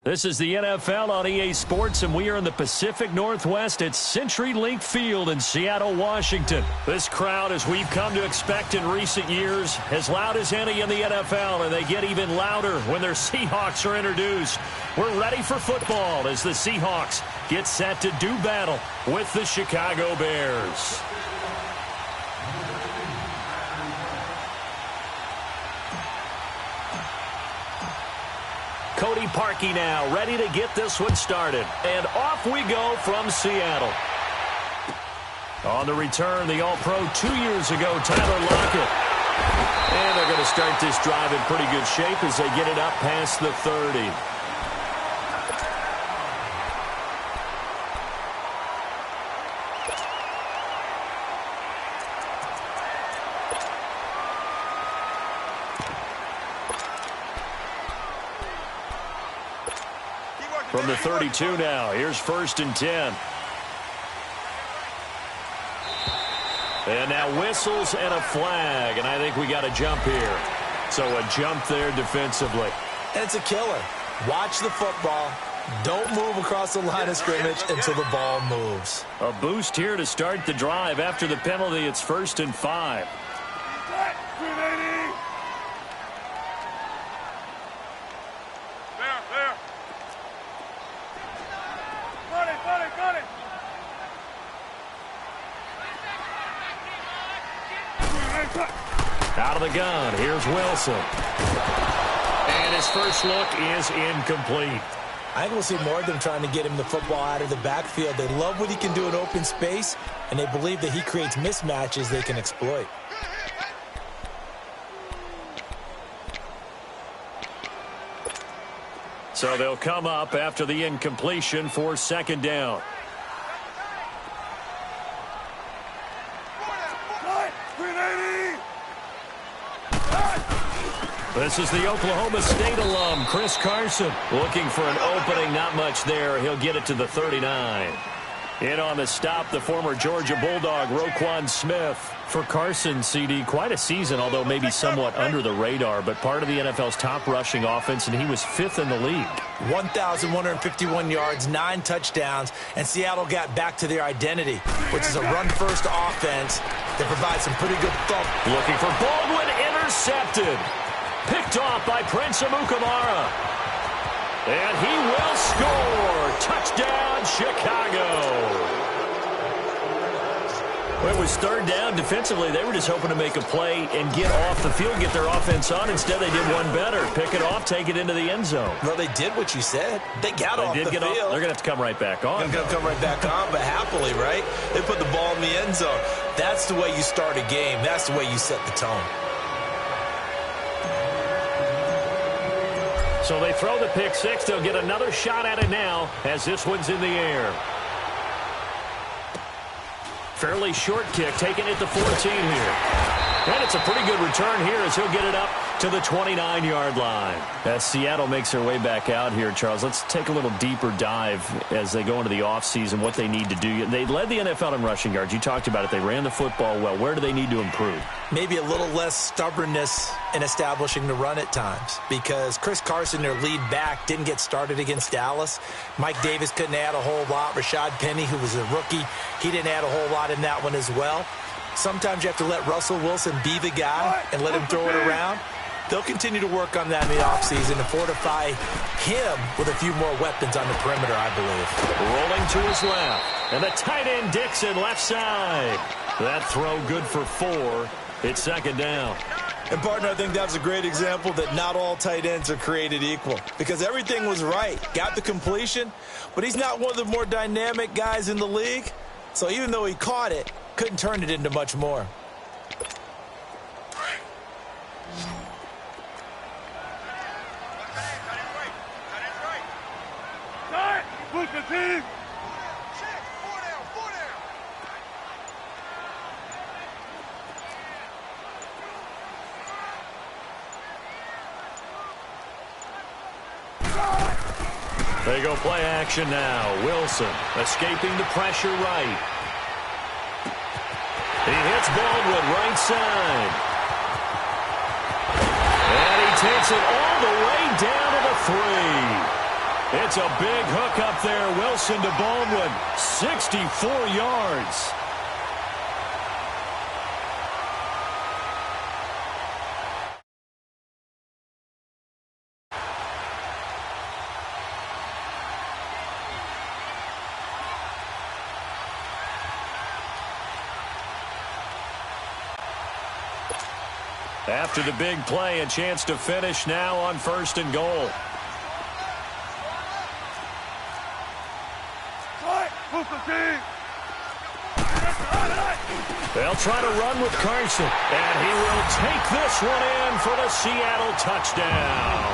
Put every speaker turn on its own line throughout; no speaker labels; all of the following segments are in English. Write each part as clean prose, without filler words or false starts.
This is the NFL on EA Sports, and we are in the Pacific Northwest at CenturyLink Field in Seattle, Washington. This crowd, as we've come to expect in recent years, as loud as any in the NFL, and they get even louder when their Seahawks are introduced. We're ready for football as the Seahawks get set to do battle with the Chicago Bears. Cody Parkey now, ready to get this one started. And off we go from Seattle. On the return, the All-Pro 2 years ago, Tyler Lockett. And they're going to start this drive in pretty good shape as they get it up past the 30. From the 32 now, here's 1st and 10. And now whistles and a flag, and I think we got a jump here. So a jump there defensively.
And it's a killer. Watch the football. Don't move across the line of scrimmage until the ball moves.
A boost here to start the drive. After the penalty, it's 1st and 5. Out of the gun, here's Wilson. And his first look is incomplete.
I think we'll see more of them trying to get him the football out of the backfield. They love what he can do in open space, and they believe that he creates mismatches they can exploit.
So they'll come up after the incompletion for 2nd down. This is the Oklahoma State alum, Chris Carson. Looking for an opening, not much there. He'll get it to the 39. In on the stop, the former Georgia Bulldog, Roquan Smith. For Carson, CD, quite a season, although maybe somewhat under the radar, but part of the NFL's top rushing offense, and he was 5th in the league.
1,151 yards, 9 touchdowns, and Seattle got back to their identity, which is a run-first offense that provides some pretty good thump.
Looking for Baldwin, intercepted. Picked off by Prince Amukamara. And he will score. Touchdown, Chicago. Well, it was 3rd down. Defensively, they were just hoping to make a play and get off the field, get their offense on. Instead, they did one better. Pick it off, take it into the end zone.
Well, they did what you said. They got off the field.
They're going to have to come right back on.
They're going to come right back on, but happily, right? They put the ball in the end zone. That's the way you start a game. That's the way you set the tone.
So they throw the pick six. They'll get another shot at it now as this one's in the air. Fairly short kick, taking it to 14 here. And it's a pretty good return here as he'll get it up to the 29-yard line. As Seattle makes their way back out here, Charles, let's take a little deeper dive as they go into the offseason, what they need to do. They led the NFL in rushing yards. You talked about it. They ran the football well. Where do they need to improve?
Maybe a little less stubbornness in establishing the run at times, because Chris Carson, their lead back, didn't get started against Dallas. Mike Davis couldn't add a whole lot. Rashad Penny, who was a rookie, he didn't add a whole lot in that one as well. Sometimes you have to let Russell Wilson be the guy and let him throw it around. They'll continue to work on that in the offseason to fortify him with a few more weapons on the perimeter, I believe.
Rolling to his left. And the tight end, Dixon, left side. That throw good for 4. It's 2nd down.
And, partner, I think that was a great example that not all tight ends are created equal, because everything was right. Got the completion, but he's not one of the more dynamic guys in the league. So even though he caught it, couldn't turn it into much more.
They go play action now. Wilson escaping the pressure right. He hits Baldwin right side. And he takes it all the way down to the 3. It's a big hook up there. Wilson to Baldwin. 64 yards. After the big play, a chance to finish now on 1st and goal. They'll try to run with Carson, and he will take this one in for the Seattle touchdown.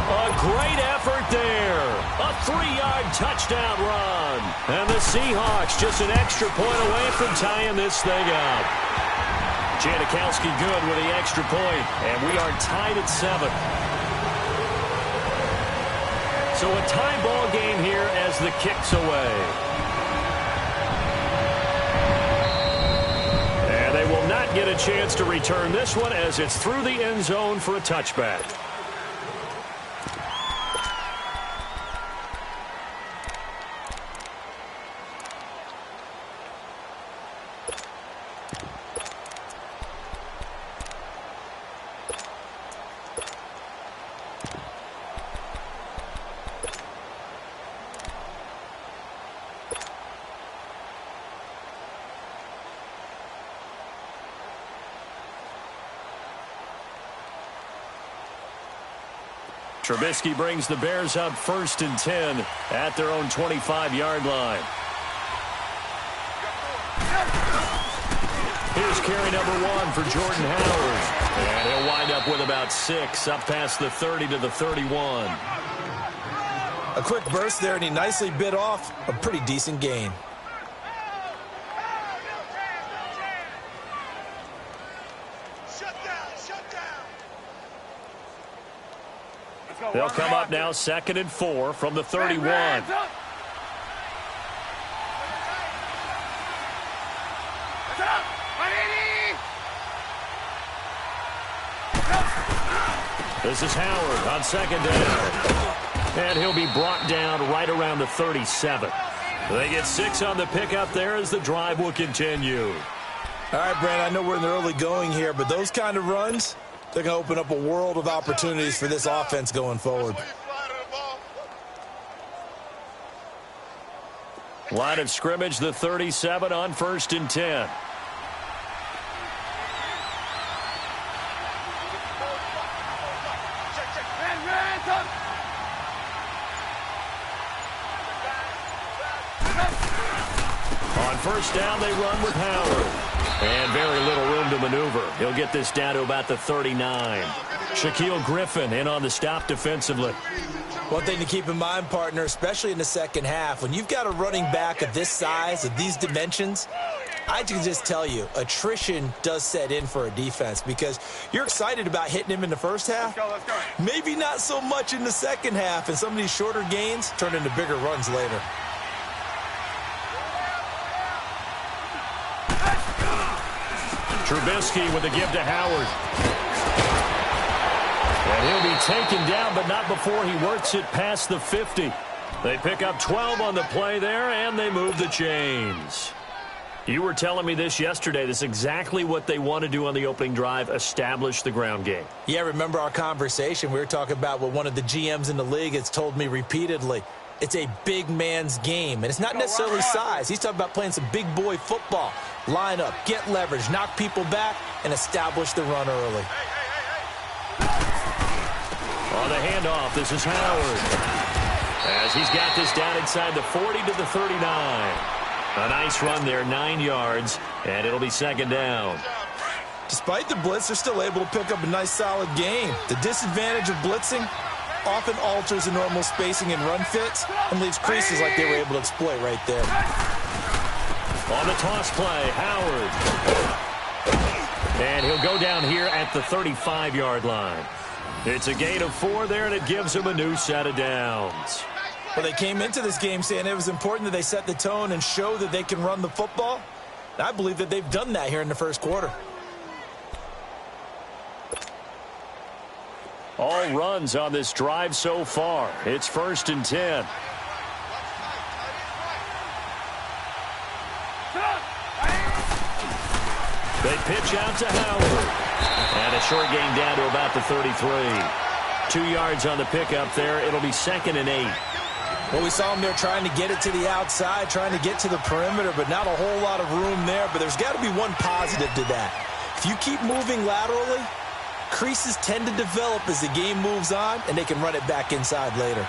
A great effort there. A 3-yard touchdown run. And the Seahawks just an extra point away from tying this thing up. Janikowski good with the extra point, and we are tied at 7. So a tie ball game here as the kick's away. And they will not get a chance to return this one as it's through the end zone for a touchback. Trubisky brings the Bears up 1st and 10 at their own 25-yard line. Here's carry number 1 for Jordan Howard. And he'll wind up with about 6 up past the 30 to the 31.
A quick burst there, and he nicely bit off a pretty decent gain.
They'll come up now 2nd and 4 from the 31. This is Howard on 2nd down. And he'll be brought down right around the 37. They get 6 on the pickup there as the drive will continue.
All right, Brandon, I know we're in the early going here, but those kind of runs, they're going to open up a world of opportunities for this offense going forward.
Line of scrimmage, the 37 on 1st and 10. On 1st down, they run with Howard. And very little room to maneuver. He'll get this down to about the 39. Shaquille Griffin in on the stop defensively.
One thing to keep in mind, partner, especially in the second half, when you've got a running back of this size, of these dimensions, I can just tell you, attrition does set in for a defense because you're excited about hitting him in the first half.
Let's go.
Maybe not so much in the second half, and some of these shorter gains turn into bigger runs later.
Trubisky with the give to Howard. And he'll be taken down, but not before he works it past the 50. They pick up 12 on the play there, and they move the chains. You were telling me this yesterday. This is exactly what they want to do on the opening drive, establish the ground game.
Yeah, remember our conversation? We were talking about what one of the GMs in the league has told me repeatedly. It's a big man's game, and it's not necessarily size. He's talking about playing some big boy football. Line up, get leverage, knock people back, and establish the run early.
On the handoff, this is Howard. As he's got this down inside the 40 to the 39. A nice run there, 9 yards, and it'll be 2nd down.
Despite the blitz, they're still able to pick up a nice, solid game. The disadvantage of blitzing often alters the normal spacing and run fits and leaves creases like they were able to exploit right there.
On the toss play, Howard. And he'll go down here at the 35-yard line. It's a gain of 4 there, and it gives him a new set of downs.
Well, they came into this game saying it was important that they set the tone and show that they can run the football. And I believe that they've done that here in the first quarter.
All runs on this drive so far. It's 1st and 10. They pitch out to Howard. And a short gain down to about the 33. 2 yards on the pickup there. It'll be 2nd and 8.
Well, we saw him there trying to get it to the outside, trying to get to the perimeter, but not a whole lot of room there. But there's got to be one positive to that. If you keep moving laterally, creases tend to develop as the game moves on, and they can run it back inside later.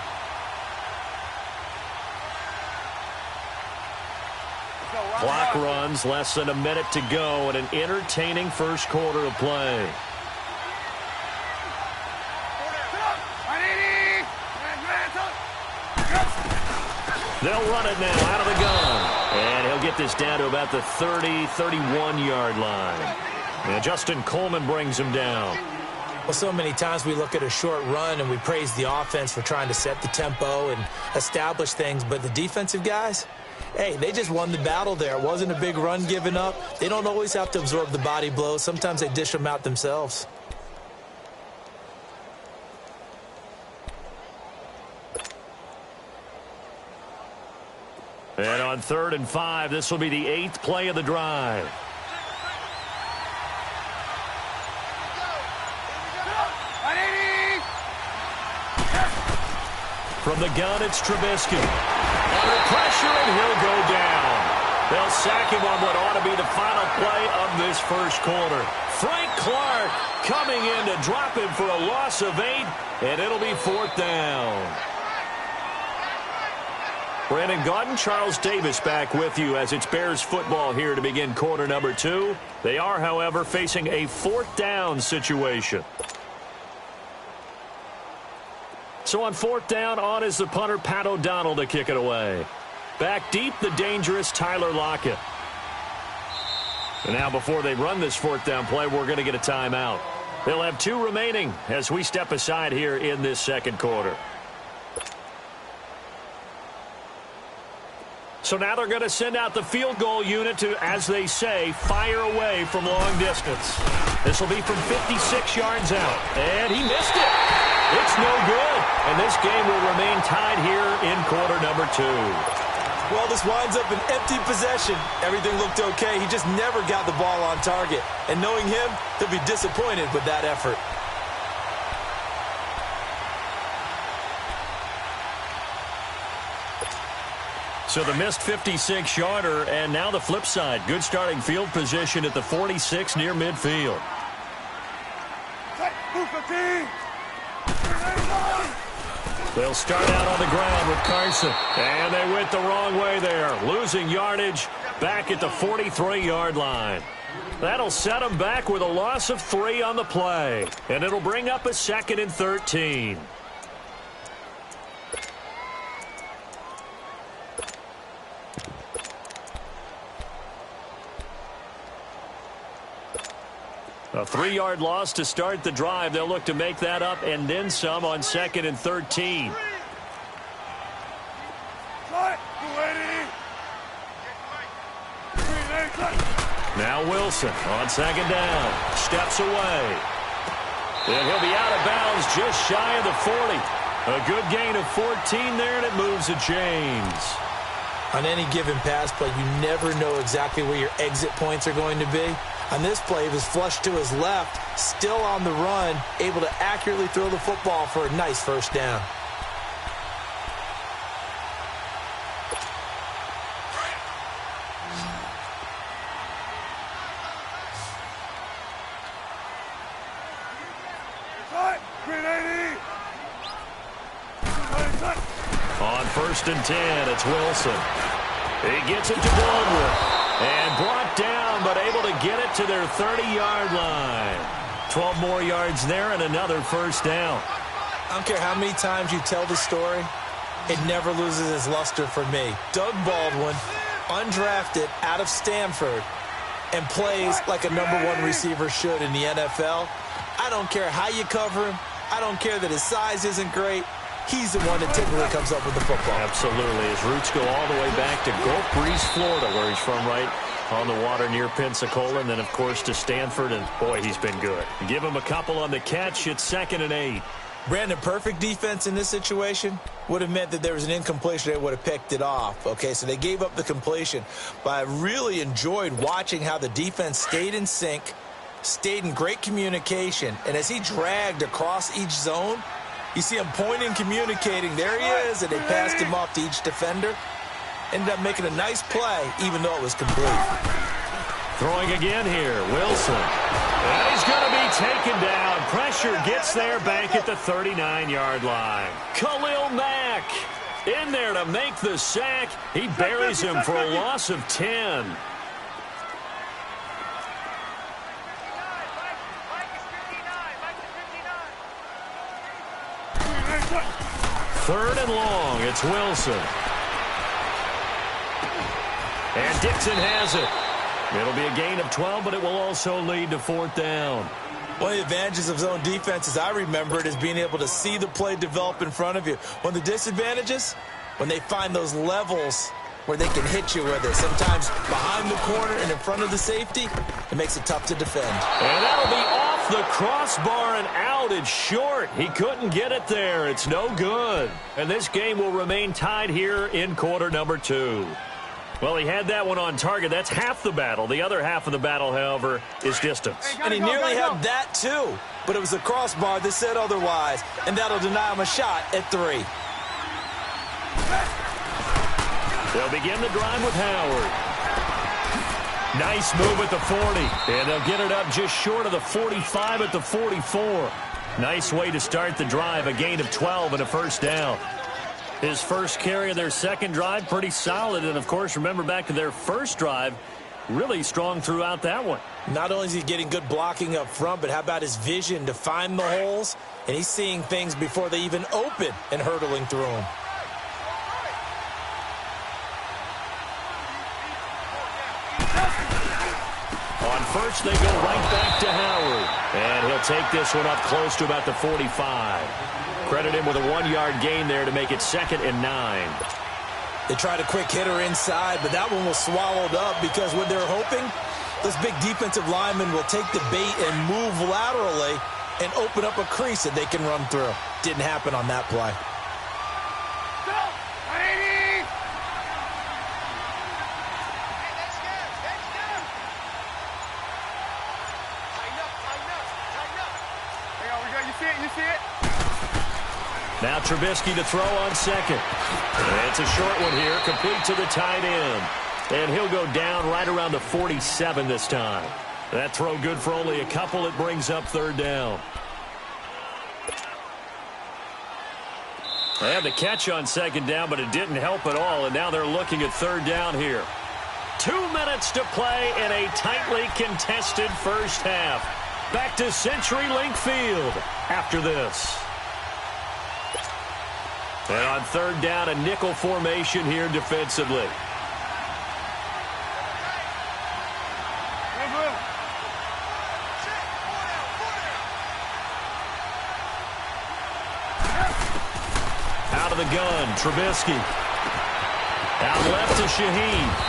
Clock runs, less than a minute to go, and an entertaining first quarter of play. They'll run it now out of the gun. And he'll get this down to about the 30, 31-yard line. And Justin Coleman brings him down.
Well, so many times we look at a short run and we praise the offense for trying to set the tempo and establish things, but the defensive guys, hey, they just won the battle there. It wasn't a big run given up. They don't always have to absorb the body blows. Sometimes they dish them out themselves.
And on 3rd and 5, this will be the 8th play of the drive. From the gun, it's Trubisky. Under pressure, and he'll go down. They'll sack him on what ought to be the final play of this first quarter. Frank Clark coming in to drop him for a loss of 8, and it'll be 4th down. Brandon Gaudin, Charles Davis back with you as it's Bears football here to begin quarter number 2. They are, however, facing a 4th down situation. So on 4th down, on is the punter, Pat O'Donnell, to kick it away. Back deep, the dangerous Tyler Lockett. And now before they run this 4th down play, we're going to get a timeout. They'll have 2 remaining as we step aside here in this second quarter. So now they're going to send out the field goal unit to, as they say, fire away from long distance. This will be from 56 yards out. And he missed it. It's no good. And this game will remain tied here in quarter number 2.
Well, this winds up an empty possession. Everything looked okay. He just never got the ball on target. And knowing him, he'll be disappointed with that effort.
So the missed 56-yarder, and now the flip side. Good starting field position at the 46 near midfield. They'll start out on the ground with Carson. And they went the wrong way there. Losing yardage back at the 43-yard line. That'll set them back with a loss of 3 on the play. And it'll bring up a 2nd and 13. A 3-yard loss to start the drive. They'll look to make that up and then some on 2nd and 13. Now Wilson on 2nd down. Steps away. And he'll be out of bounds just shy of the 40. A good gain of 14 there, and it moves the chains.
On any given pass play, you never know exactly where your exit points are going to be. On this play, he was flushed to his left, still on the run, able to accurately throw the football for a nice first down.
On 1st and 10, it's Wilson. He gets it to Baldwin. And brought down, but able to get it to their 30-yard line. 12 more yards there and another first down.
I don't care how many times you tell the story, it never loses its luster for me. Doug Baldwin, undrafted out of Stanford, and plays like a #1 receiver should in the NFL. I don't care how you cover him. I don't care that his size isn't great. he's the one that typically comes up with the football.
Absolutely. His roots go all the way back to Gulf Breeze, Florida, where he's from, right on the water near Pensacola, and then, of course, to Stanford, and, boy, he's been good. Give him a couple on the catch. It's 2nd and 8.
Brandon, perfect defense in this situation would have meant that there was an incompletion. They would have picked it off. Okay, so they gave up the completion. But I really enjoyed watching how the defense stayed in sync, stayed in great communication, and as he dragged across each zone, you see him pointing, communicating. There he is, and they passed him off to each defender. Ended up making a nice play, even though it was complete.
Throwing again here, Wilson. And he's going to be taken down. Pressure gets there back at the 39-yard line. Khalil Mack in there to make the sack. He buries him for a loss of 10. Third and long, it's Wilson. And Dixon has it. It'll be a gain of 12, but it will also lead to 4th down.
One of the advantages of zone defense, as I remember it, is being able to see the play develop in front of you. One of the disadvantages, when they find those levels where they can hit you with it. Sometimes behind the corner and in front of the safety, it makes it tough to defend.
And that'll be off the crossbar and out. It's short. He couldn't get it there. It's no good. And this game will remain tied here in quarter number 2. Well, he had that one on target. That's half the battle. The other half of the battle, however, is distance.
And he nearly had that, too. But it was a crossbar that said otherwise. And that'll deny him a shot at 3.
They'll begin the drive with Howard. Nice move at the 40. And they'll get it up just short of the 45 at the 44. Nice way to start the drive. A gain of 12 and a first down. His first carry of their second drive, pretty solid. And, of course, remember back to their first drive, really strong throughout that one.
Not only is he getting good blocking up front, but how about his vision to find the holes? And he's seeing things before they even open and hurdling through them.
On first, they go right back to Howard. And he'll take this one up close to about the 45. Credit him with a 1-yard gain there to make it 2nd and 9.
They tried a quick hitter inside, but that one was swallowed up because when they're hoping, those big defensive linemen will take the bait and move laterally and open up a crease that they can run through. Didn't happen on that play.
You see it?
Now Trubisky to throw on second. And it's a short one here, complete to the tight end. And he'll go down right around the 47 this time. That throw good for only a couple. It brings up 3rd down. They had the catch on 2nd down, but it didn't help at all. And now they're looking at 3rd down here. 2 minutes to play in a tightly contested first half. Back to CenturyLink Field after this. And on 3rd down, a nickel formation here defensively. Out of the gun, Trubisky. Out left to Shaheen.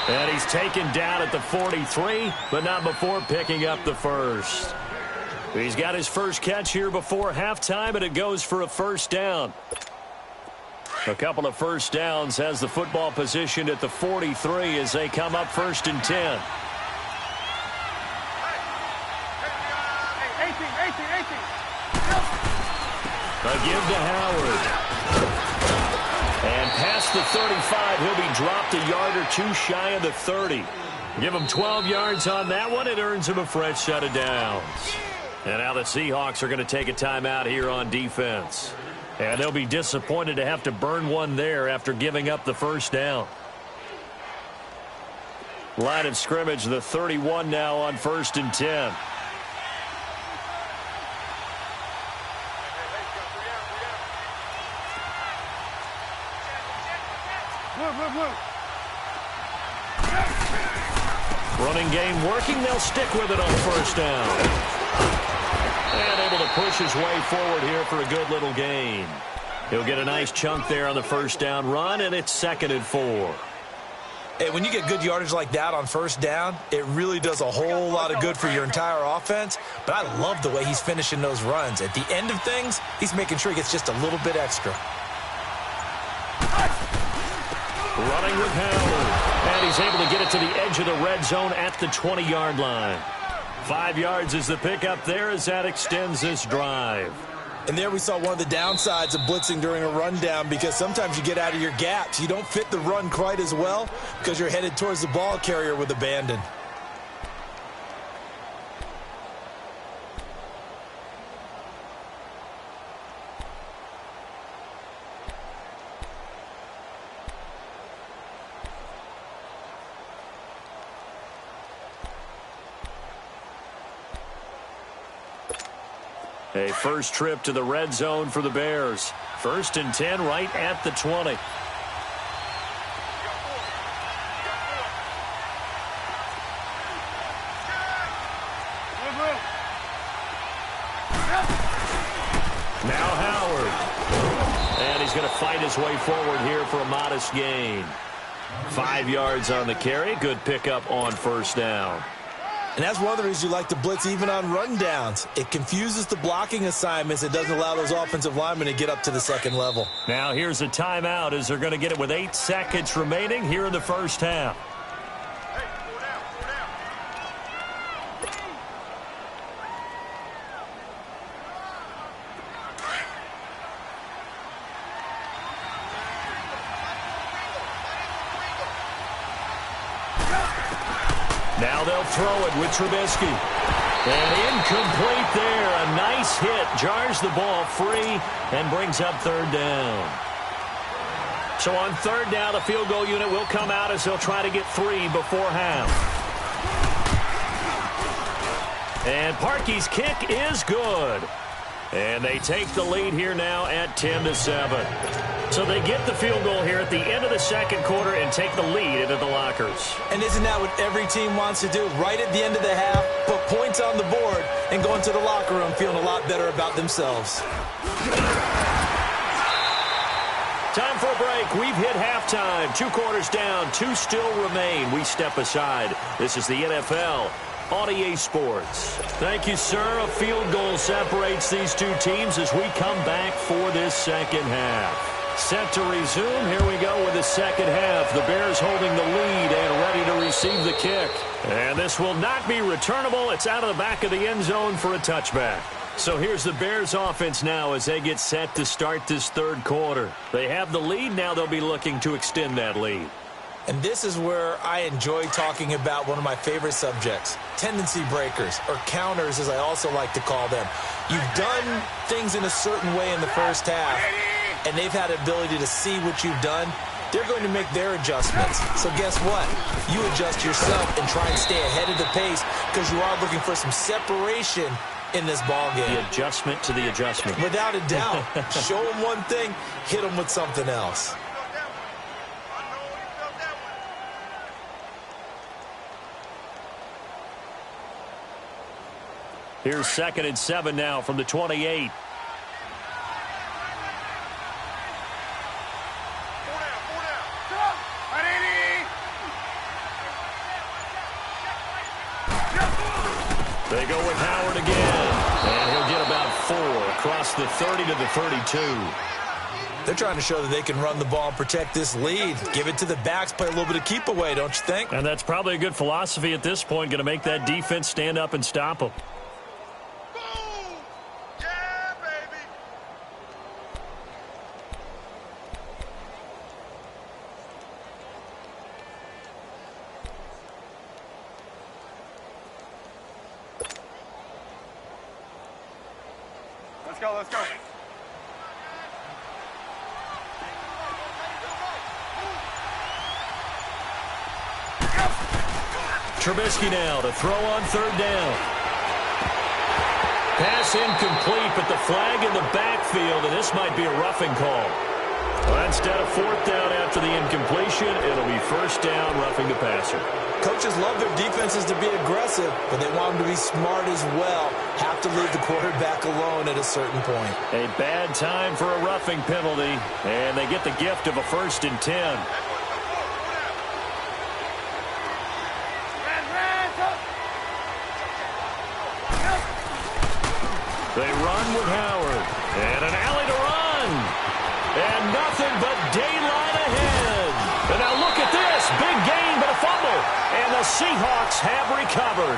And he's taken down at the 43, but not before picking up the first. He's got his first catch here before halftime, and it goes for a first down. A couple of first downs has the football positioned at the 43 as they come up 1st and 10.
18.
A give to Howard. And past the 35, he'll be dropped a yard or 2 shy of the 30. Give him 12 yards on that one. It earns him a fresh set of downs. And now the Seahawks are going to take a timeout here on defense. And they'll be disappointed to have to burn one there after giving up the first down. Line of scrimmage, the 31 now on 1st and 10. Running game working. They'll stick with it on 1st down. And able to push his way forward here for a good little gain. He'll get a nice chunk there on the first down run, and it's 2nd and 4.
Hey, when you get good yardage like that on first down, it really does a whole lot of good for your entire offense. But I love the way he's finishing those runs. At the end of things, he's making sure he gets just a little bit extra.
Running with Howard. And he's able to get it to the edge of the red zone at the 20-yard line. 5 yards is the pickup there as that extends this drive.
And there we saw one of the downsides of blitzing during a rundown, because sometimes you get out of your gaps. You don't fit the run quite as well because you're headed towards the ball carrier with abandon.
A first trip to the red zone for the Bears. 1st and 10 right at the 20. Now Howard. And he's going to fight his way forward here for a modest gain. 5 yards on the carry. Good pickup on first down.
And that's one of the reasons you like to blitz even on rundowns. It confuses the blocking assignments. It doesn't allow those offensive linemen to get up to the second level.
Now here's a timeout as they're going to get it with 8 seconds remaining here in the first half. Now they'll throw it with Trubisky. And incomplete there. A nice hit. Jars the ball free and brings up 3rd down. So on 3rd down, the field goal unit will come out as they'll try to get 3 before half. And Parkey's kick is good. And they take the lead here now at 10-7. So they get the field goal here at the end of the second quarter and take the lead into the lockers.
And isn't that what every team wants to do? Right at the end of the half, put points on the board, and go into the locker room feeling a lot better about themselves.
Time for a break. We've hit halftime. 2 quarters down. 2 still remain. We step aside. This is the NFL on EA Sports. Thank you, sir. A field goal separates these two teams as we come back for this second half. Set to resume. Here we go with the second half. The Bears holding the lead and ready to receive the kick. And this will not be returnable. It's out of the back of the end zone for a touchback. So here's the Bears offense now as they get set to start this third quarter. They have the lead. Now they'll be looking to extend that lead.
And this is where I enjoy talking about one of my favorite subjects, tendency breakers, or counters as I also like to call them. You've done things in a certain way in the first half, and they've had the ability to see what you've done. They're going to make their adjustments. So guess what? You adjust yourself and try and stay ahead of the pace because you are looking for some separation in this ball game.
The adjustment to the adjustment.
Without a doubt. Show them one thing, hit them with something else.
Here's 2nd and 7 now from the 28. They go with Howard again, and he'll get about 4 across the 30 to the 32.
They're trying to show that they can run the ball and protect this lead. Give it to the backs, play a little bit of keep away, don't you think?
And that's probably a good philosophy at this point, going to make that defense stand up and stop them.
Let's go.
Trubisky now to throw on 3rd down. Pass incomplete, but the flag in the backfield, and this might be a roughing call. Well, instead of fourth down after the incompletion. It'll be first down, roughing the passer.
Coaches love their defenses to be aggressive, but they want them to be smart as well. Have to leave the quarterback alone at a certain point.
A bad time for a roughing penalty, and they get the gift of a 1st and 10. They run with Howard, and an alley to run, and nothing but daylight ahead. And now look at this, big gain but a fumble, and the Seahawks have recovered.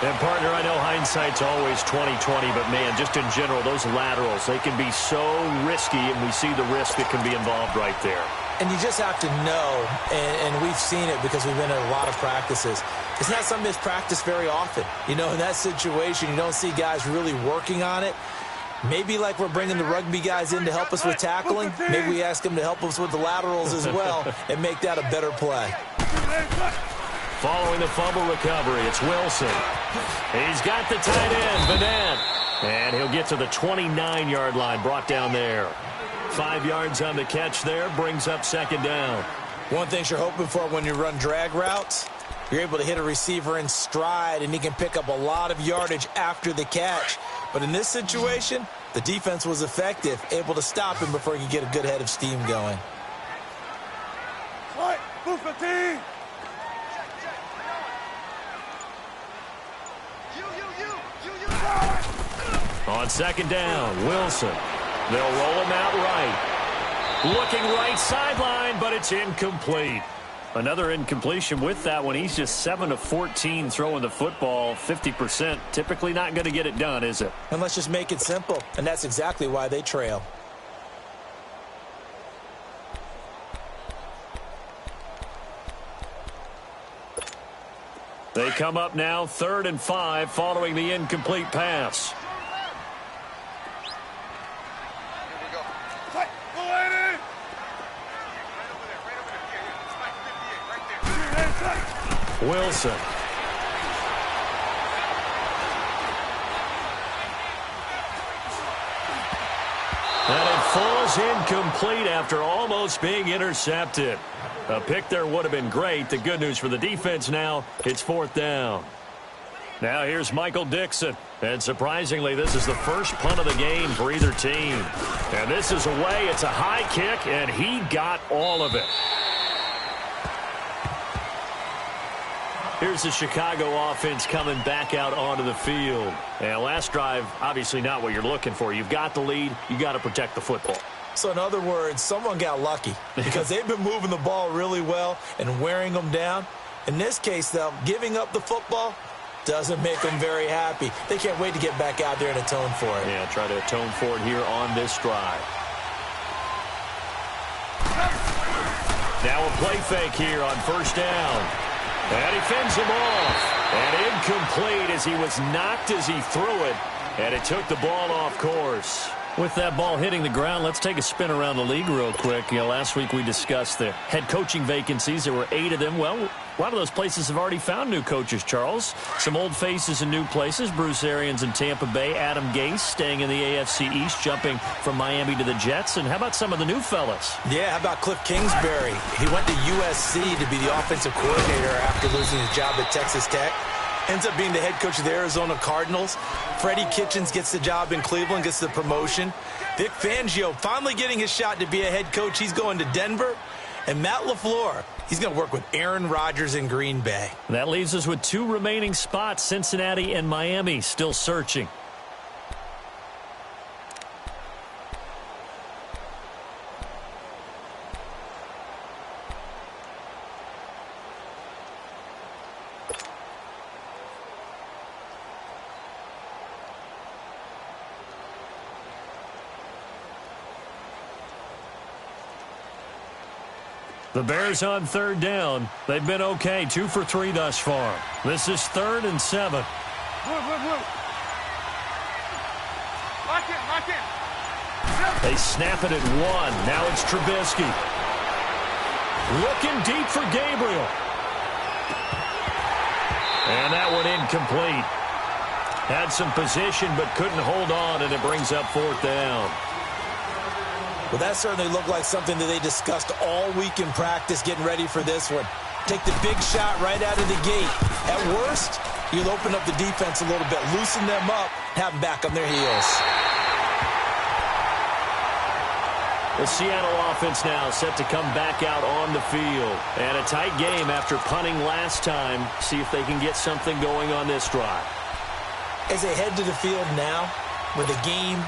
And partner, I know hindsight's always 20/20, but man, just in general, those laterals, they can be so risky, and we see the risk that can be involved right there.
And you just have to know, and we've seen it because we've been at a lot of practices. It's not something that's practiced very often. You know, in that situation, you don't see guys really working on it. Maybe like we're bringing the rugby guys in to help us with tackling, maybe we ask them to help us with the laterals as well and make that a better play.
Following the fumble recovery, it's Wilson. He's got the tight end, Vanette. And he'll get to the 29-yard line, brought down there. 5 yards on the catch there, brings up second down.
One thing you're hoping for when you run drag routes, you're able to hit a receiver in stride, and he can pick up a lot of yardage after the catch. But in this situation, the defense was effective, able to stop him before he could get a good head of steam going.
On second down, Wilson. They'll roll him out right. Looking right sideline, but it's incomplete. Another incompletion with that one. He's just 7 of 14 throwing the football, 50%. Typically not going to get it done, is it?
And let's just make it simple, and that's exactly why they trail.
They come up now 3rd and 5 following the incomplete pass. Wilson. And it falls incomplete after almost being intercepted. A pick there would have been great. The good news for the defense now, it's 4th down. Now here's Michael Dixon. And surprisingly, this is the first punt of the game for either team. And this is away. It's a high kick, and he got all of it. Here's the Chicago offense coming back out onto the field. And last drive, obviously not what you're looking for. You've got the lead. You've got to protect the football.
So in other words, someone got lucky because they've been moving the ball really well and wearing them down. In this case, though, giving up the football doesn't make them very happy. They can't wait to get back out there and atone for it.
Yeah, try to atone for it here on this drive. Now a play fake here on first down. And he fends him off. And incomplete as he was knocked as he threw it. And it took the ball off course. With that ball hitting the ground, let's take a spin around the league real quick. You know, last week we discussed the head coaching vacancies. There were 8 of them. Well, a lot of those places have already found new coaches, Charles. Some old faces in new places. Bruce Arians in Tampa Bay. Adam Gase staying in the AFC East, jumping from Miami to the Jets. And how about some of the new fellas?
Yeah, how about Cliff Kingsbury? He went to USC to be the offensive coordinator after losing his job at Texas Tech. Ends up being the head coach of the Arizona Cardinals. Freddie Kitchens gets the job in Cleveland, gets the promotion. Vic Fangio finally getting his shot to be a head coach. He's going to Denver. And Matt LaFleur, he's going to work with Aaron Rodgers in Green Bay.
That leaves us with 2 remaining spots, Cincinnati and Miami, still searching. The Bears on 3rd down. They've been okay, 2 for 3 thus far. This is 3rd and 7.
Look. Lock in.
They snap it at 1. Now it's Trubisky. Looking deep for Gabriel. And that one incomplete. Had some position but couldn't hold on, and it brings up 4th down.
Well, that certainly looked like something that they discussed all week in practice getting ready for this one. Take the big shot right out of the gate. At worst, you'll open up the defense a little bit, loosen them up, have them back on their heels.
The Seattle offense now set to come back out on the field. And a tight game after punting last time. See if they can get something going on this drive.
As they head to the field now, with the game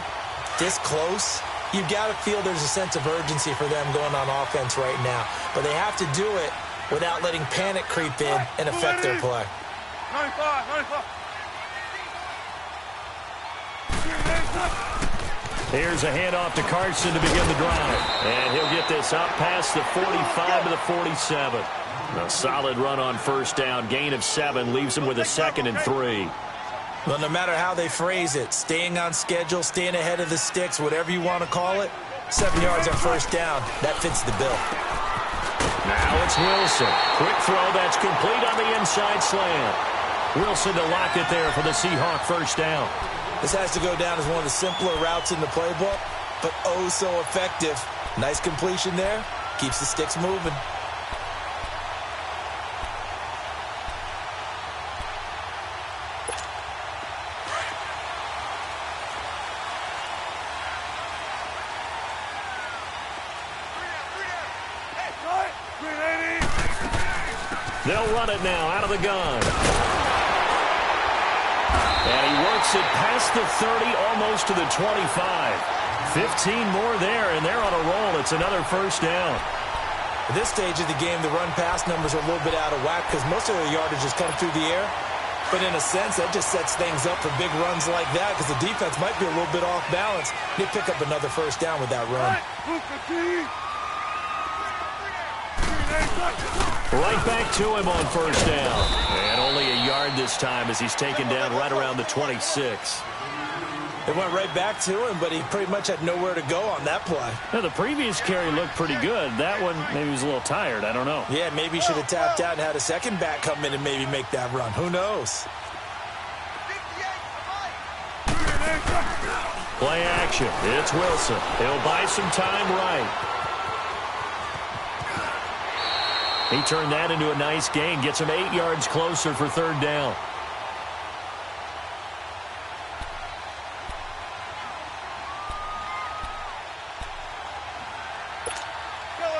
this close, you've got to feel there's a sense of urgency for them going on offense right now. But they have to do it without letting panic creep in and affect their play.
95.
Here's a handoff to Carson to begin the drive. And he'll get this up past the 45 to the 47. A solid run on first down. Gain of 7 leaves him with a 2nd and 3.
Well, no matter how they phrase it, staying on schedule, staying ahead of the sticks, whatever you want to call it, 7 yards on first down, that fits the bill.
Now it's Wilson. Quick throw that's complete on the inside slant. Wilson to lock it there for the Seahawk first down.
This has to go down as one of the simpler routes in the playbook, but oh so effective. Nice completion there. Keeps the sticks moving.
They'll run it now out of the gun. And he works it past the 30, almost to the 25. 15 more there, and they're on a roll. It's another first down.
At this stage of the game, the run-pass numbers are a little bit out of whack because most of their yardage has come through the air. But in a sense, that just sets things up for big runs like that because the defense might be a little bit off balance. They pick up another first down with that run.
Right back to him on first down. And only a yard this time as he's taken down right around the 26.
It went right back to him, but he pretty much had nowhere to go on that play.
Now, the previous carry looked pretty good. That one, maybe he was a little tired. I don't know.
Yeah, maybe he should have tapped out and had a second back come in and maybe make that run. Who knows?
Play action. It's Wilson. He'll buy some time right. He turned that into a nice gain. Gets him 8 yards closer for third down.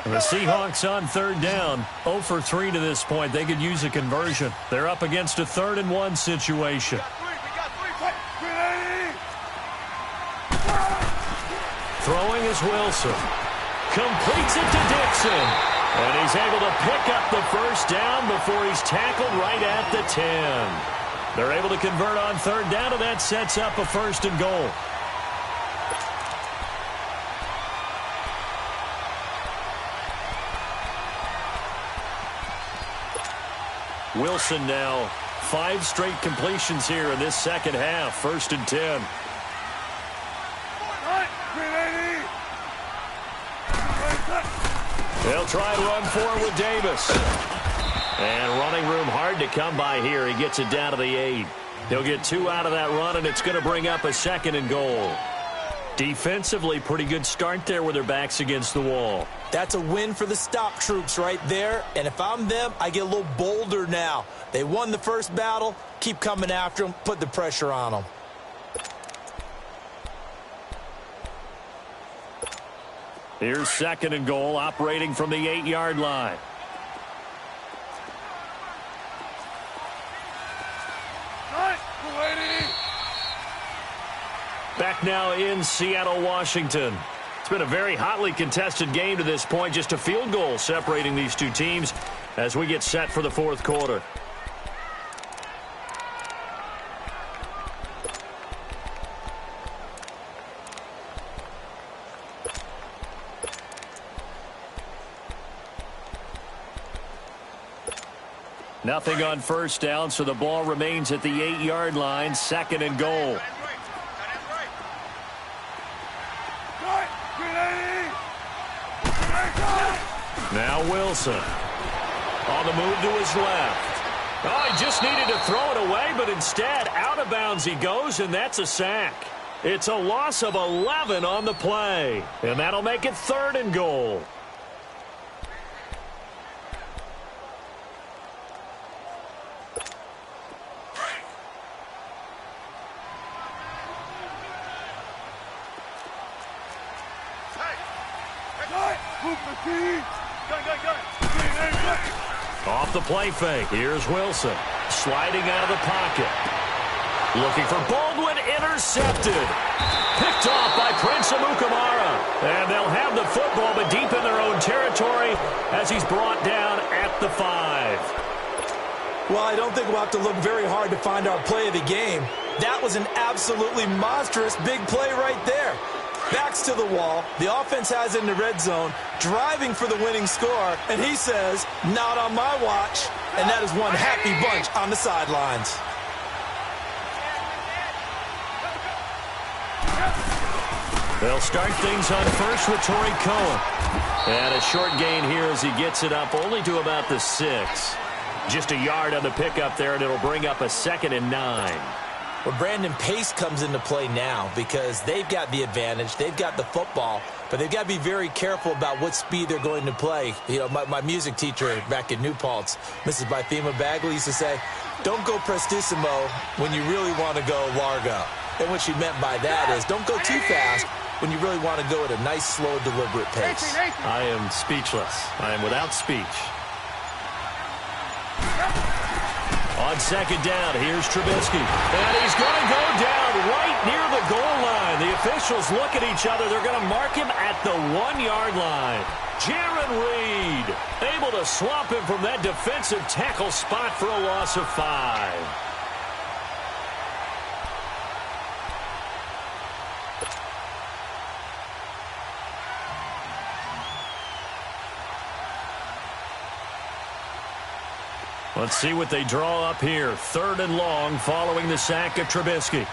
The Seahawks on third down. 0 for 3 to this point. They could use a conversion. They're up against a 3rd and 1 situation. Throwing is Wilson. Completes it to Dixon. And he's able to pick up the first down before he's tackled right at the 10. They're able to convert on third down, and that sets up a 1st and goal. Wilson now 5 straight completions here in this second half. 1st and 10. They'll try to run forward with Davis. And running room hard to come by here. He gets it down to the 8. He'll get 2 out of that run, and it's going to bring up a 2nd and goal. Defensively, pretty good start there with their backs against the wall.
That's a win for the stop troops right there. And if I'm them, I get a little bolder now. They won the first battle. Keep coming after them. Put the pressure on them.
Here's 2nd and goal, operating from the 8-yard line. Back now in Seattle, Washington. It's been a very hotly contested game to this point. Just a field goal separating these two teams as we get set for the 4th quarter. Nothing on first down, so the ball remains at the 8-yard line. 2nd and goal. Now Wilson. On the move to his left. Oh, he just needed to throw it away, but instead, out of bounds he goes, and that's a sack. It's a loss of 11 on the play, and that'll make it 3rd and goal. Off the play fake. Here's Wilson. Sliding out of the pocket. Looking for Baldwin. Intercepted. Picked off by Prince Amukamara. And they'll have the football, but deep in their own territory as he's brought down at the 5.
Well, I don't think we'll have to look very hard to find our play of the game. That was an absolutely monstrous big play right there. Backs to the wall. The offense has it in the red zone, driving for the winning score, and he says, not on my watch. And that is one happy bunch on the sidelines.
They'll start things on first with Torrey Cohen. And a short gain here as he gets it up only to about the 6. Just a yard on the pickup there, and it'll bring up a 2nd and 9.
Well, Brandon, pace comes into play now because they've got the advantage. They've got the football, but they've got to be very careful about what speed they're going to play. You know, my music teacher back in New Paltz, Mrs. Bythema Bagley, used to say, don't go prestissimo when you really want to go largo. And what she meant by that is don't go too fast when you really want to go at a nice, slow, deliberate pace.
I am speechless. I am without speech. On 2nd down, here's Trubisky. And he's going to go down right near the goal line. The officials look at each other. They're going to mark him at the 1-yard line. Jaron Reed able to swamp him from that defensive tackle spot for a loss of 5. Let's see what they draw up here. 3rd and long following the sack of Trubisky.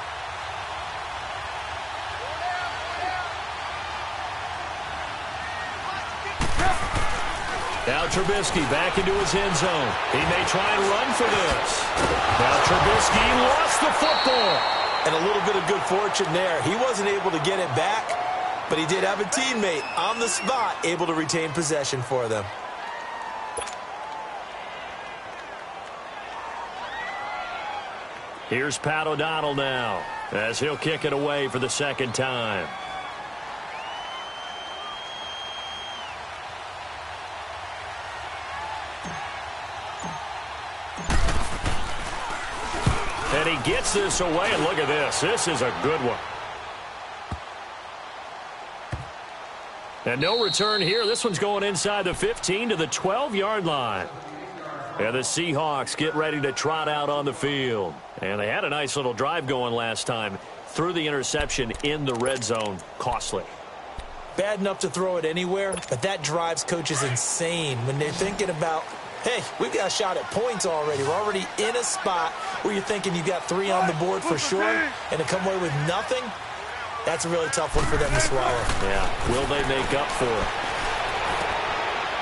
Now Trubisky back into his end zone. He may try and run for this. Now Trubisky lost the football.
And a little bit of good fortune there. He wasn't able to get it back, but he did have a teammate on the spot able to retain possession for them.
Here's Pat O'Donnell now as he'll kick it away for the 2nd time. And he gets this away, and look at this. This is a good one. And no return here. This one's going inside the 15 to the 12-yard line. And the Seahawks get ready to trot out on the field. And they had a nice little drive going last time. Threw the interception in the red zone. Costly.
Bad enough to throw it anywhere, but that drives coaches insane when they're thinking about, hey, we've got a shot at points already. We're already in a spot where you're thinking you've got 3 on the board for sure, and to come away with nothing, that's a really tough one for them to swallow.
Yeah, will they make up for it?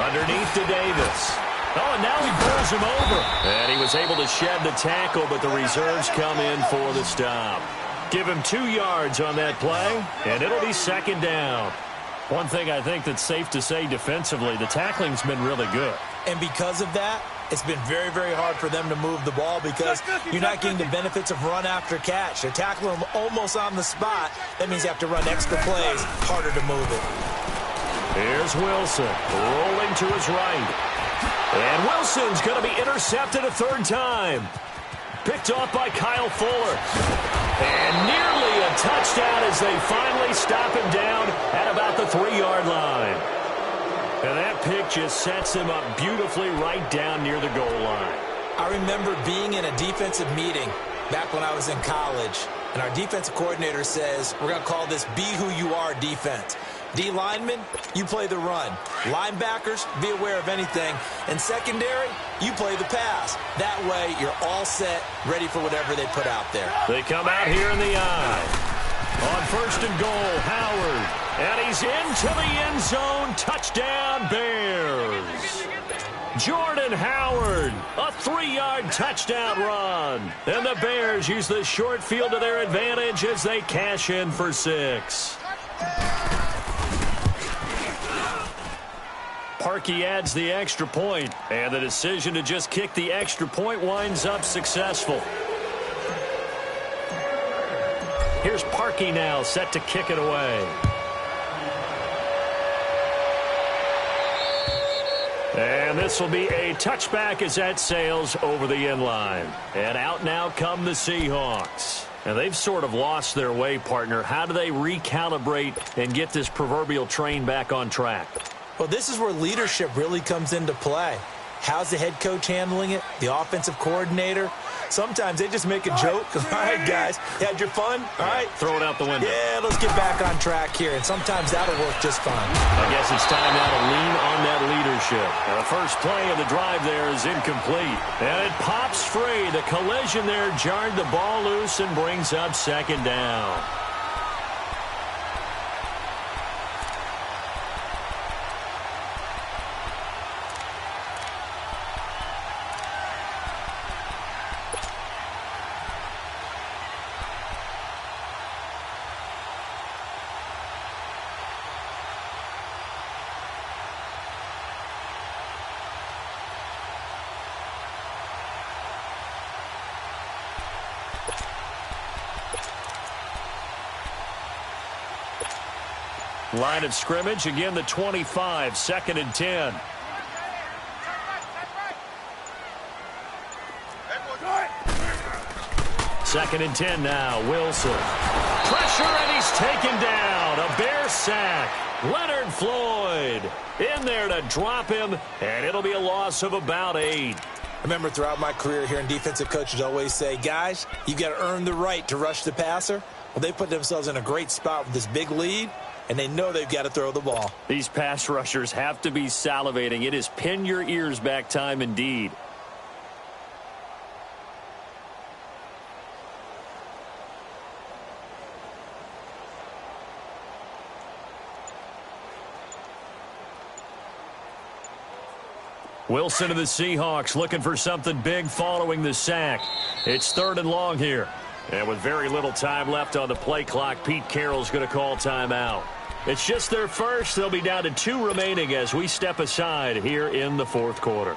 Underneath to Davis. Oh, and now he pulls him over. And he was able to shed the tackle, but the reserves come in for the stop. Give him 2 yards on that play, and it'll be 2nd down. One thing I think that's safe to say defensively, the tackling's been really good.
And because of that, it's been very, very hard for them to move the ball because you're not getting the benefits of run after catch. They're tackling them almost on the spot. That means you have to run extra plays, harder to move it.
Here's Wilson, rolling to his right. And Wilson's going to be intercepted a 3rd time. Picked off by Kyle Fuller. And nearly a touchdown as they finally stop him down at about the 3-yard line. And that pick just sets him up beautifully right down near the goal line.
I remember being in a defensive meeting back when I was in college, and our defensive coordinator says, we're going to call this Be Who You Are defense. D linemen, you play the run. Linebackers, be aware of anything. And secondary, you play the pass. That way, you're all set, ready for whatever they put out there.
They come out here in the eye. On 1st and goal, Howard. And he's into the end zone. Touchdown, Bears. Jordan Howard, a 3-yard touchdown run. And the Bears use the short field to their advantage as they cash in for 6. Parkey adds the extra point, and the decision to just kick the extra point winds up successful. Here's Parkey now, set to kick it away. And this will be a touchback as that sails over the end line. And out now come the Seahawks. And they've sort of lost their way, partner. How do they recalibrate and get this proverbial train back on track?
Well, this is where leadership really comes into play. How's the head coach handling it? The offensive coordinator? Sometimes they just make a joke. All right, guys, you had your fun? All right.
Throw it out the window.
Yeah, let's get back on track here. And sometimes that'll work just fine.
I guess it's time now to lean on that leadership. And the first play of the drive there is incomplete. And it pops free. The collision there jarred the ball loose and brings up second down. Line of scrimmage, again the 25, 2nd and 10. Second and 10 now, Wilson. Pressure, and he's taken down. A Bear sack. Leonard Floyd in there to drop him, and it'll be a loss of about 8.
I remember throughout my career hearing defensive coaches always say, guys, you got to earn the right to rush the passer. Well, they put themselves in a great spot with this big lead, and they know they've got to throw the ball.
These pass rushers have to be salivating. It is pin your ears back time indeed. Wilson of the Seahawks looking for something big following the sack. It's 3rd and long here. And with very little time left on the play clock, Pete Carroll's going to call timeout. It's just their first. They'll be down to 2 remaining as we step aside here in the 4th quarter.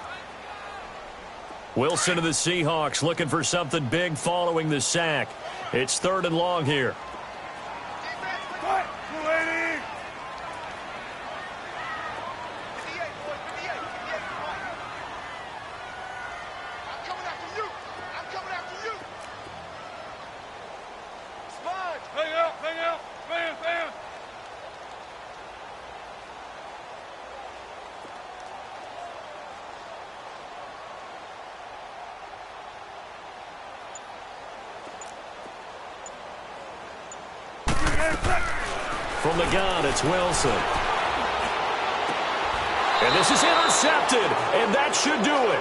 Wilson of the Seahawks looking for something big following the sack. It's 3rd and long here. From the gun, it's Wilson. And this is intercepted, and that should do it.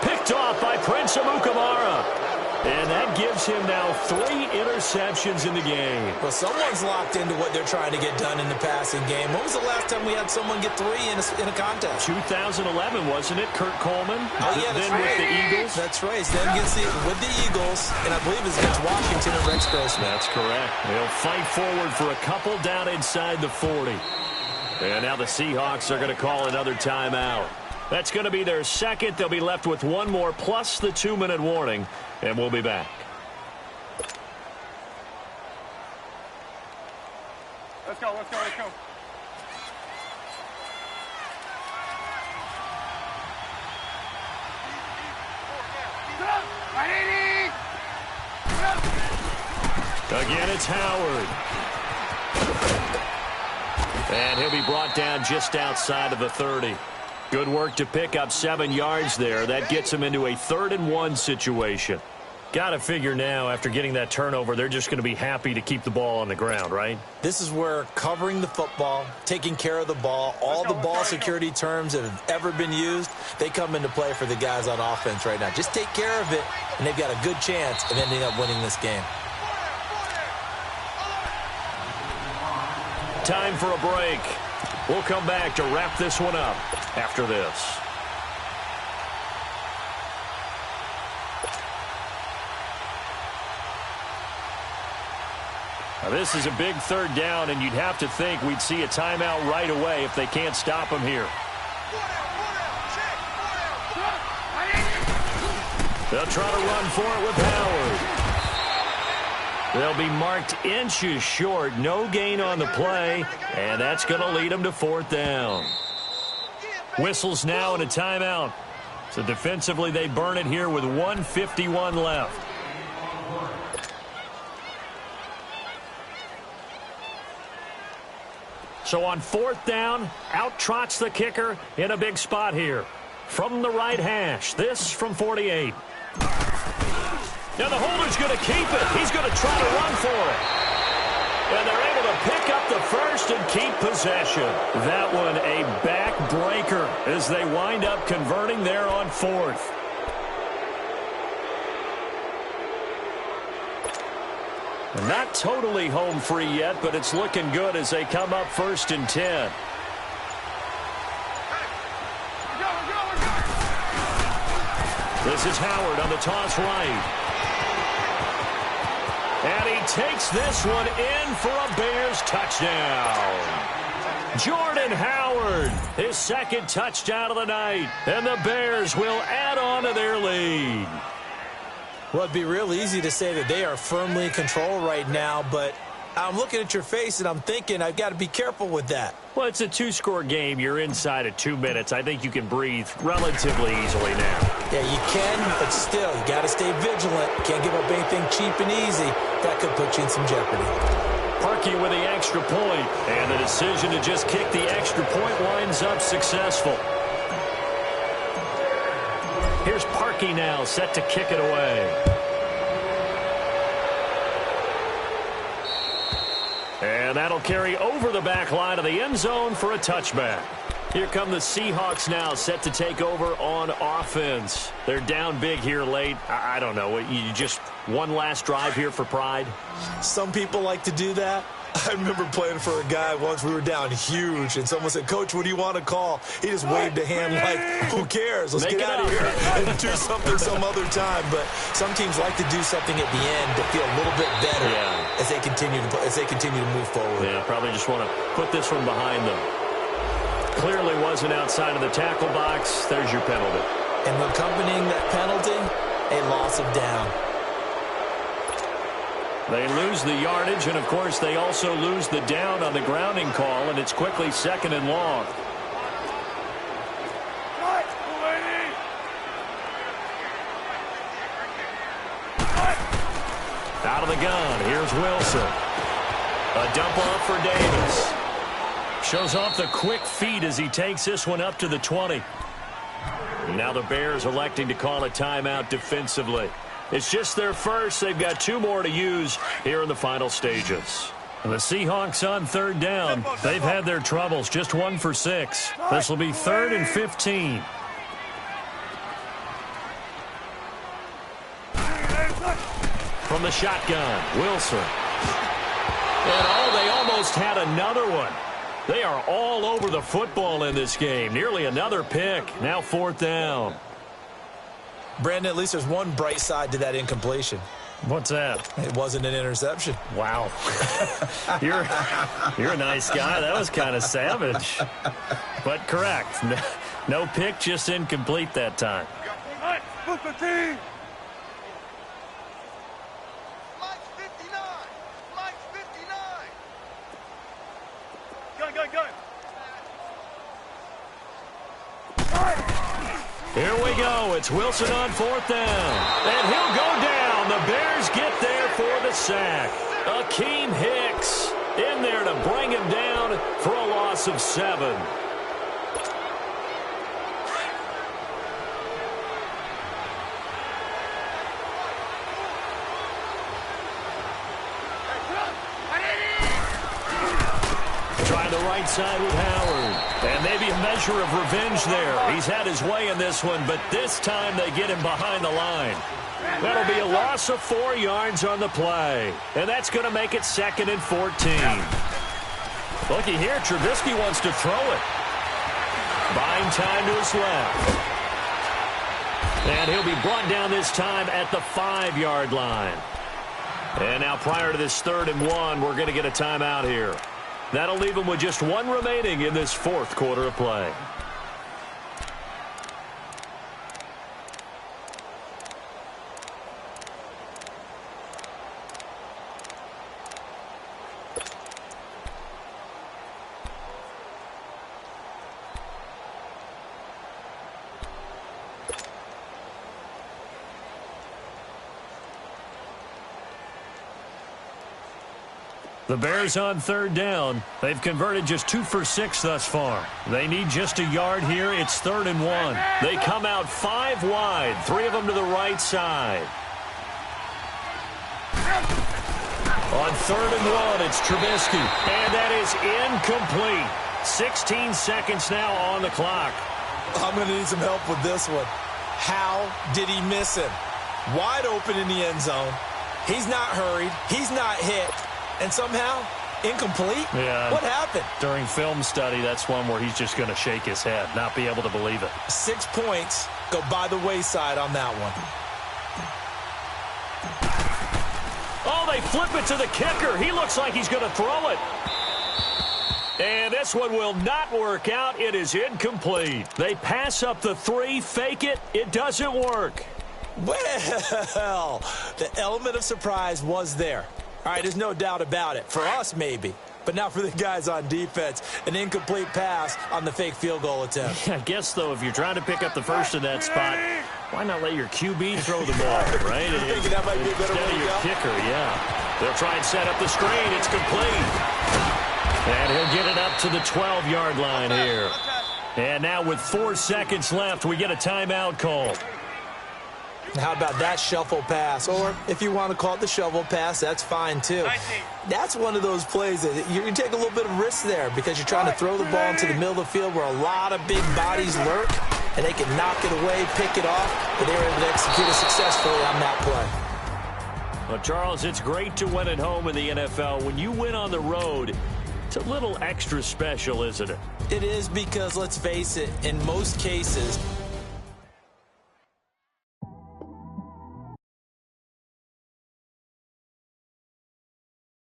Picked off by Prince Amukamara. And that gives him now 3 interceptions in the game.
Well, someone's locked into what they're trying to get done in the passing game. When was the last time we had someone get 3 in a contest?
2011, wasn't it? Kurt Coleman?
Oh, yeah, that's
then
right.
with the Eagles?
That's right. Then with the Eagles, and I believe it's against Washington and Rex Grossman.
That's correct. They'll fight forward for a couple down inside the 40. And now the Seahawks are going to call another timeout. That's going to be their second. They'll be left with 1 more plus the 2-minute warning, and we'll be back.
Let's go, let's go, let's go.
Again, it's Howard. And he'll be brought down just outside of the 30. Good work to pick up 7 yards there. That gets him into a 3rd and 1 situation. Got to figure now, after getting that turnover, they're just going to be happy to keep the ball on the ground, right?
This is where covering the football, taking care of the ball, all the ball security terms that have ever been used, they come into play for the guys on offense right now. Just take care of it, and they've got a good chance of ending up winning this game.
Time for a break. We'll come back to wrap this one up after this. Now, this is a big third down, and you'd have to think we'd see a timeout right away if they can't stop him here. They'll try to run for it with Howard. They'll be marked inches short. No gain on the play, and that's going to lead them to fourth down. Whistles now and a timeout. So defensively, they burn it here with 1:51 left. So on fourth down, out trots the kicker in a big spot here. From the right hash, this from 48. Now the holder's going to keep it. He's going to try to run for it. And they're able to pick up the first and keep possession. That one a backbreaker as they wind up converting there on fourth. Not totally home free yet, but it's looking good as they come up 1st and 10. This is Howard on the toss right. And he takes this one in for a Bears touchdown. Jordan Howard, his second touchdown of the night. And the Bears will add on to their lead.
Well, it'd be real easy to say that they are firmly in control right now, but I'm looking at your face and I'm thinking I've got to be careful with that.
Well, it's a 2-score game. You're inside of 2 minutes. I think you can breathe relatively easily now.
Yeah, you can, but still, you got to stay vigilant. Can't give up anything cheap and easy. That could put you in some jeopardy.
Parkey with the extra point, and the decision to just kick the extra point winds up successful. Here's Parkey now, set to kick it away. And that'll carry over the back line of the end zone for a touchback. Here come the Seahawks now, set to take over on offense. They're down big here late. I don't know. You just one last drive here for pride?
Some people like to do that. I remember playing for a guy once. We were down huge, and someone said, "Coach, what do you want to call?" He just waved a hand like, "Who cares? Let's get out of here and do something some other time." But some teams like to do something at the end to feel a little bit better as they continue to move forward.
Yeah, probably just want to put this one behind them. Clearly wasn't outside of the tackle box. There's your penalty.
And accompanying that penalty, a loss of down.
They lose the yardage, and, of course, they also lose the down on the grounding call, and it's quickly 2nd and long. Out of the gun, here's Wilson. A dump off for Davis. Shows off the quick feet as he takes this one up to the 20. Now the Bears electing to call a timeout defensively. It's just their first. They've got 2 more to use here in the final stages. And the Seahawks on 3rd down. They've had their troubles. Just 1 for 6. This will be 3rd and 15. From the shotgun, Wilson. And they almost had another one. They are all over the football in this game. Nearly another pick. Now 4th down.
Brandon, at least there's one bright side to that incompletion.
What's that?
It wasn't an interception.
Wow. You're a nice guy. That was kind of savage. But correct. No pick, just incomplete that time. Here we go. It's Wilson on 4th down. And he'll go down. The Bears get there for the sack. Akeem Hicks in there to bring him down for a loss of 7. Trying the right side with Howard. And maybe a measure of revenge there. He's had his way in this one, but this time they get him behind the line. That'll be a loss of 4 yards on the play. And that's going to make it 2nd and 14. Looky here, Trubisky wants to throw it. Buying time to his left. And he'll be brought down this time at the 5-yard line. And now prior to this 3rd and 1, we're going to get a timeout here. That'll leave them with just 1 remaining in this 4th quarter of play. The Bears on 3rd down. They've converted just 2 for 6 thus far. They need just a yard here. It's 3rd and 1. They come out 5 wide, 3 of them to the right side. On 3rd and 1, it's Trubisky. And that is incomplete. 16 seconds now on the clock.
I'm going to need some help with this one. How did he miss him? Wide open in the end zone. He's not hurried. He's not hit. And somehow, incomplete?
Yeah.
What happened?
During film study, that's one where he's just going to shake his head, not be able to believe it.
6 points go by the wayside on that one.
Oh, they flip it to the kicker. He looks like he's going to throw it. And this one will not work out. It is incomplete. They pass up the 3, fake it. It doesn't work.
Well, the element of surprise was there. All right, there's no doubt about it. For us, maybe. But not for the guys on defense. An incomplete pass on the fake field goal attempt.
I guess, though, if you're trying to pick up the first in that spot, why not let your QB throw the ball, right?
You think that might be a better way to
your
go?
kicker, yeah. They'll try and set up the screen. It's complete. And he'll get it up to the 12-yard line here. And now with 4 seconds left, we get a timeout call.
How about that shuffle pass? Or if you want to call it the shovel pass, that's fine too. That's one of those plays that you take a little bit of risk there because you're trying to throw the ball into the middle of the field where a lot of big bodies lurk, and they can knock it away, pick it off, but they were able to execute it successfully on that play.
Well, Charles, it's great to win at home in the NFL. When you win on the road, it's a little extra special, isn't it?
It is because, let's face it, in most cases,